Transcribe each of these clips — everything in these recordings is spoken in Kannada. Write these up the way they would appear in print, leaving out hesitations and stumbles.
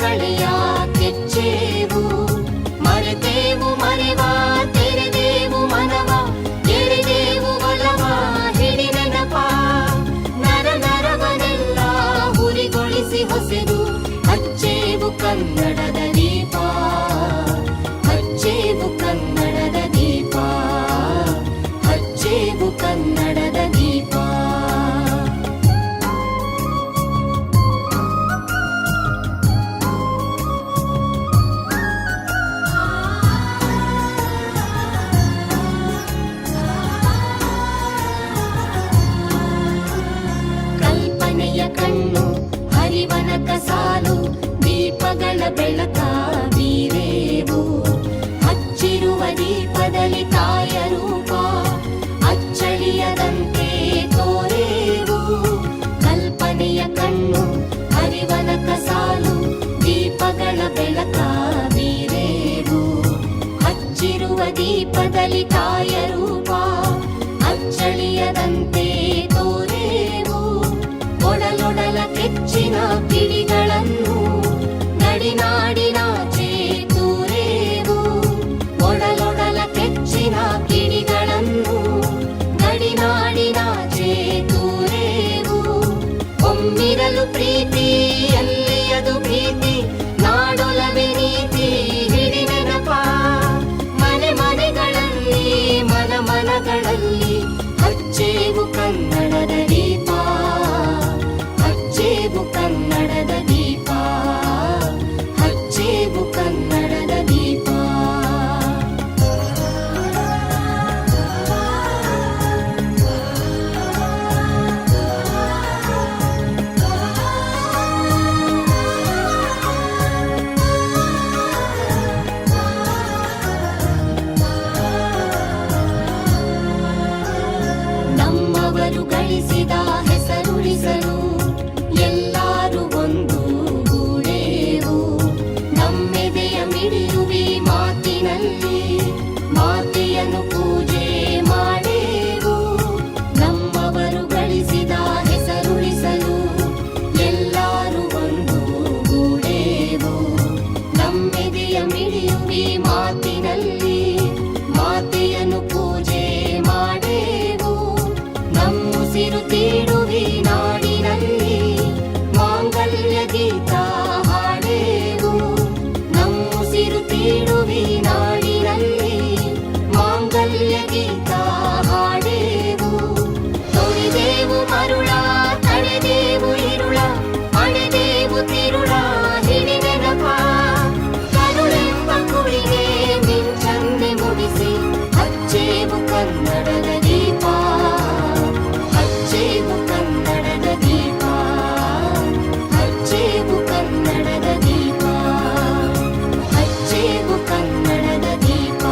ಕಳೆಯ ಕೆಚ್ಚೇವು ಮರೆತೇವು ಮರೆವ ತೆರೆದೇವು ಮನವ ಎಳೆದೇವು ಒಲವ ಹಿಡಿ ನೆನಪ ನರ ನರವನೆಲ್ಲ ಹುರಿಗೊಳಿಸಿ ಹೊಸೆದು ಹಚ್ಚೇವು ಕನ್ನಡದ ದೀಪ ಹಚ್ಚೇವು ಕನ್ನಡದ ದೀಪ ಹಚ್ಚೇವು ಕನ್ನಡದ ದೀಪ ಕಣ್ಣು ಹರಿವನಕ ಸಾಲು ದೀಪಗಳ ಬೆಳಕ ಬೀರೇವು ಹಚ್ಚಿರುವ ದೀಪದಲ್ಲಿ ತಾಯ ರೂಪ ಅಚ್ಚಳಿಯದಂತೆ ತೋರೇವು ಕಲ್ಪನೆಯ ಕಣ್ಣು ಹರಿವನಕ ಸಾಲು ದೀಪಗಳ ಬೆಳಕ ಬೀರೇವು ಹಚ್ಚಿರುವ ದೀಪದಲ್ಲಿ ತಾಯ ರೂಪ ಅಚ್ಚಳಿಯದಂತೆ ತೋರೇವು ಒಡಲೊಡಲ ಕೆಚ್ಚಿನ ಕಿಡಿಗಳನ್ನು ನಡಿನಾಡಿನಾಚೆ ತೂರೇವು ಒಡಲೊಡಲ ಕೆಚ್ಚಿನ ಕಿಡಿಗಳನ್ನು ನಡಿನಾಡಿನಾಚೆ ತೂರೇವು ಒಮ್ಮಿರಲು ಪ್ರೀತಿ ಎಲ್ಲಿಯದು ಭೀತಿ ನಾಡೊಲವೆ ನೀತಿ ಹಿಡಿ ನೆನಪ ಮನೆ ಮನೆಗಳಲ್ಲಿ ಮನ ಮನಗಳಲ್ಲಿ ಹಚ್ಚೇವು ಕನ್ನಡದ ದೀಪ ಹಚ್ಚೇವು ಕನ್ನಡದ ದೀಪ ಹಚ್ಚೇವು ಕನ್ನಡದ ದೀಪ ನಮ್ಮವರು ಗಳಿಸಿದ ಹೆಸರುಳಿಸಲು ಎಲ್ಲರೂ ಒಂದು ಗೂಡೇವು ನಮ್ಮೆದೆಯ ಮಿಡಿಯುವಿ ಮಾತಿನಲ್ಲಿ ಮಾತೆಯನ್ನು ಪೂಜೆ ಮಾಡೇವು ನಮ್ಮವರು ಗಳಿಸಿದ ಹೆಸರುಳಿಸಲು ಎಲ್ಲರೂ ಒಂದು ಗೂಡೇವು ನಮ್ಮೆದೆಯ ಮಿಡಿಯುವಿ ಮಾತಿನಲ್ಲಿ ಮಾತೆಯನ್ನು ಪೂಜೆ ಮಾಡೇವು ನಮ್ಮುಸಿರು ತೀಡುವಿ ನಾಡಿನಲ್ಲಿ ಮಾಂಗಲ್ಯ ಗೀತ ಹಾಡೇವು ನಮ್ಮುಸಿರು ತೀಡುವಿ ನಾಡಿನಲ್ಲಿ ಮಾಂಗಲ್ಯ ಗೀತ ಹಾಡೇವು ತೊರೆದೇವು ಮರುಳ ತಡೆದೇವು ಇರುಳ ಅಣೆದೇವು ತಿರುಳ ಹಿಡಿ ನೆನಪ ಕರುಳೆಂಬ ಕುಳಿಗೆ ಮಿಂಚನ್ನೆ ಮುಡಿಸಿ ಹಚ್ಚೇವು ಕನ್ನಡದ ದೀಪ ಹಚ್ಚೇವು ಕನ್ನಡದ ದೀಪ ಹಚ್ಚೇವು ಕನ್ನಡದ ದೀಪ ಹಚ್ಚೇವು ಕನ್ನಡದ ದೀಪ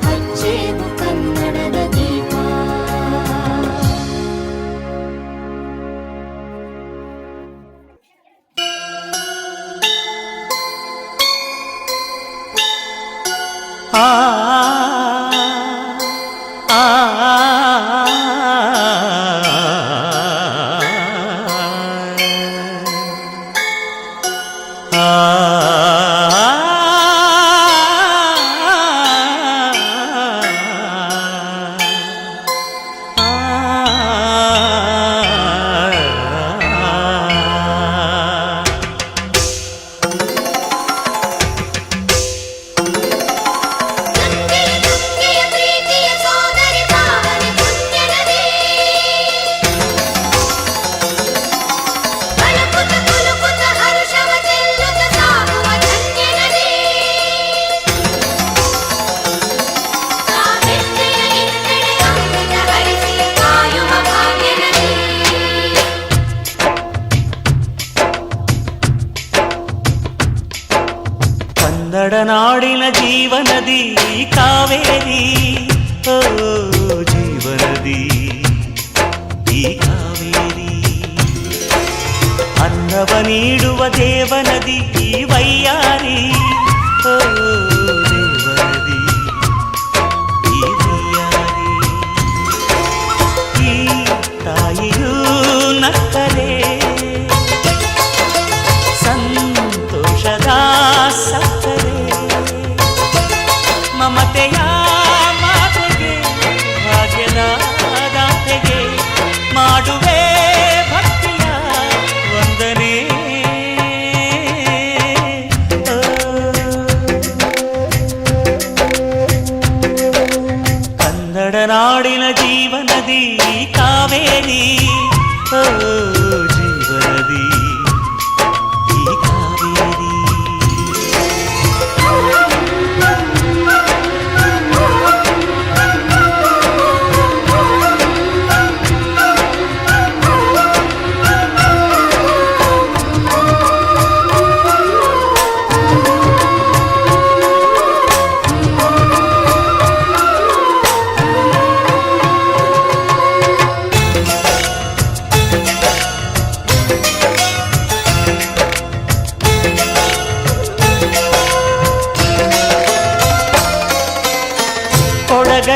ಹಚ್ಚೇವು ಕನ್ನಡದ ದೀಪ ಆ ಆ ಕನ್ನಡ ನಾಡಿನ ಜೀವನದಿ ಕಾವೇರಿ ಓ ಜೀವನದಿ ಈ ಕಾವೇರಿ ಅನ್ನವ ನೀಡುವ ದೇವನದಿ ಈ ವೈಯಾರಿ ಓ ದೇವನದಿ ಈ ವೈಯಾರಿ ಈ ತಾಯಿಯೂ ನಕ್ಕರೆ ಸಂತೋಷ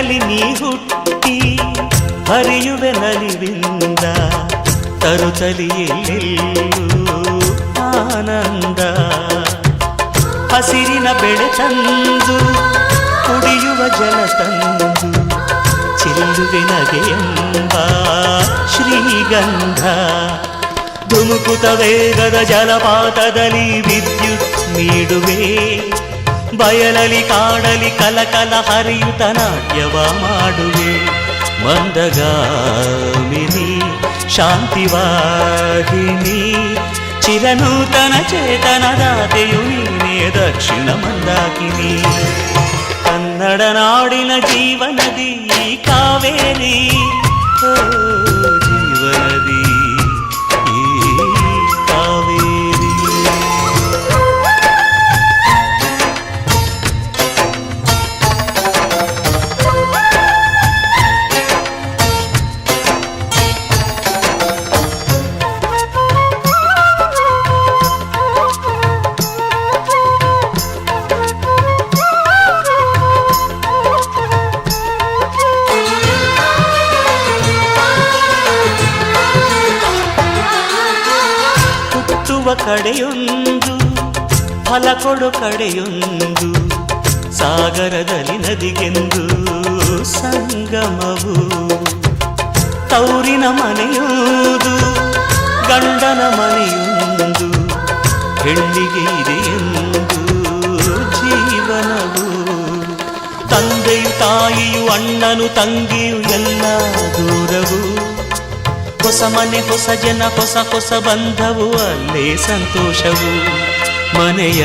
ಜಗದಲ್ಲಿ ನೀ ಹುಟ್ಟಿ ಹರಿಯುವೆ ನಲಿವಿಂದ ತರುತ್ತಲಿ ಎಲ್ಲೆಲ್ಲೂ ಆನಂದ. ಹಸಿರಿನ ಬೆಳೆ ತಂದು ಕುಡಿಯುವ ಜಲ ತಂದು ಚೆಲ್ಲುವೆ ನಗೆಯೆಂಬ ಶ್ರೀಗಂಧ. ಧುಮುಕುತ ವೇಗದ ಜಲಪಾತದಲ್ಲಿ ವಿದ್ಯುತ್ ನೀಡುವೆ, ಬಯಲಲಿ ಕಾಡಲಿ ಕಲಕಲ ಹರಿಯುತ ನಾಟ್ಯವ ಮಾಡುವೆ. ಮಂದಗಾಮಿನಿ ಶಾಂತಿವಾಹಿನಿ ಚಿರನೂತನ ಚೇತನದಾತೆಯು ನೀನೇ ದಕ್ಷಿಣ ಮಂದಾಕಿನಿ. ಕನ್ನಡ ನಾಡಿನ ಜೀವನದಿ ಈ ಕಾವೇರಿ, ಓ ಜೀವನದಿ ಈ ಕಾವೇರಿ. ಕಡೆಯೊಂದು ಫಲ ಕೊಡು ಕಡೆಯೊಂದು, ಸಾಗರದಲ್ಲಿ ನದಿಗೆಂದು ಸಂಗಮವು. ತೌರಿನ ಮನೆಯುವುದು ಗಂಡನ ಮನೆಯೊಂದು, ಹೆಣ್ಣಿಗೆ ಇದೆಯೆಂದು ಜೀವನವು. ತಂದೆಯು ತಾಯಿಯು ಅಣ್ಣನು ತಂಗಿಯು ಎಲ್ಲ ದೂರವು. ಹೊಸ ಮನೆ ಹೊಸ ಜನ ಹೊಸ ಹೊಸ ಬಂಧವು, ಅಲ್ಲೇ ಸಂತೋಷವು. ಮನೆಯ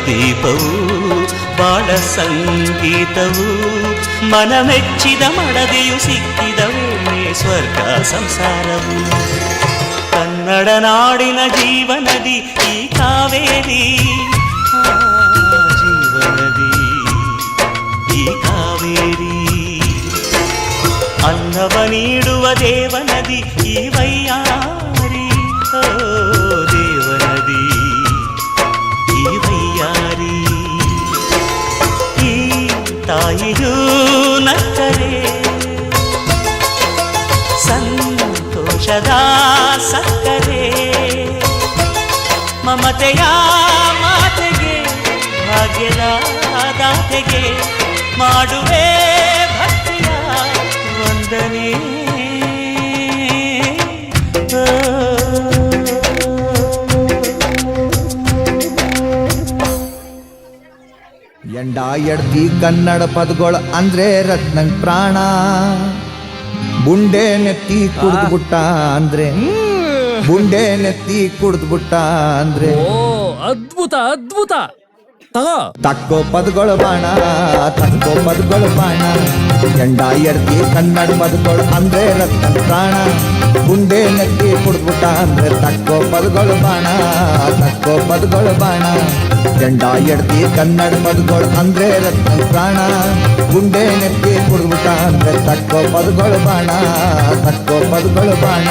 ದೀಪವು ಬಾಳ ಸಂಗೀತವು, ಮನ ಮೆಚ್ಚಿದ ಮಡದೆಯು ಸಿಕ್ಕಿದ ವೇಳೆ ಸ್ವರ್ಗ ಸಂಸಾರವು. ಕನ್ನಡ ನಾಡಿನ ಜೀವನದಿ ಈ ಕಾವೇರಿ, ಜೀವನದಿ ಈ ಕಾವೇರಿ. ಅನ್ನವ ನೀಡುವ ದೇವನದಿ ಈ ವೈಯಾರಿ, ಓ ದೇವನದಿ ಈ ವೈಯಾರಿ. ಈ ತಾಯಿಯೂ ನಕ್ಕರೆ ಸಂತೋಷದ ಸಕ್ಕರೆ, ಮಮತೆಯ ಮಾತೆಗೆ ಭಾಗ್ಯದ ದಾತೆಗೆ ಮಾಡುವೆ ಭಕ್ತಿಯ ವಂದನೆ. ಎಂಡ ಎಡ್ತಿ ಕನ್ನಡ ಪದಗಳು ಅಂದ್ರೆ ರತ್ನಂಗ್ ಪ್ರಾಣ. ಬುಂಡೆ ನೆತ್ತಿ ಕುಡ್ದ್ಬಿಟ್ಟ ಅಂದ್ರೆ, ಬುಂಡೆ ನೆತ್ತಿ ಕುಡ್ದ್ಬಿಟ್ಟ ಅಂದ್ರೆ. ಓ ಅದ್ಭುತ ಅದ್ಭುತ. ತಗೋ ತಕ್ಕೋ ಪದಗಳು ಬಾಣ, ತಕ್ಕೋ ಪದಗಳು ಬಾಣ. ಎಂಡ ಎಡ್ತಿ ಕನ್ನಡ ಪದಗಳು ಅಂದ್ರೆ ರತ್ನಂಗ್ ಪ್ರಾಣ. ಬುಂಡೆ ನೆತ್ತಿ ಕುಡ್ದ್ಬಿಟ್ಟ ಅಂದ್ರೆ ತಕ್ಕೋ ಪದಗಳು ಬಾಣ, ತಕ್ಕೋ ಪದಗಳು ಬಾಣ. ಎಂಡ ಎಡ್ತಿ ಕನ್ನಡ ಪದಗಳು ಅಂದ್ರೆ ರತ್ನಂಗ್ ಪ್ರಾಣ. ಗುಂಡೆ ನೆತ್ತಿ ಕುಡ್ದ್ಬಿಟ್ಟ ಅಂದ್ರೆ ತಕ್ಕೋ ಪದಗಳು ಬಾಣ, ತಕ್ಕೋ ಪದಗಳು ಬಾಣ.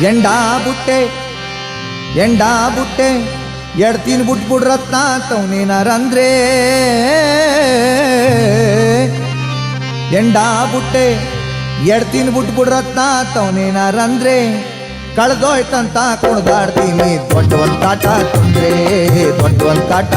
ಎಂಡ ಬುಟ್ಟೆ ಎಂಡ ಬುಟ್ಟೆ ಎಡ್ತೀನ್ ಬಿಟ್ಬಿಡ್ರತ್ನ ತವನೇನಾರಂದ್ರೆ. ಎಂಡ ಬುಟ್ಟೆ ಎಡ್ತೀನ್ ಬಿಟ್ಬಿಡ್ರತ್ನ ತವನೇನಾರಂದ್ರೆ. ಕಳ್ದೋಯ್ತಂತ ಕುಣ್ದಾಡ್ತೀನಿ ದೊಡ್ಡ ಒಂದ್ ಕಾಟ ತೊಂದ್ರೆ, ದೊಡ್ಡ ಒಂದ್ ಕಾಟ.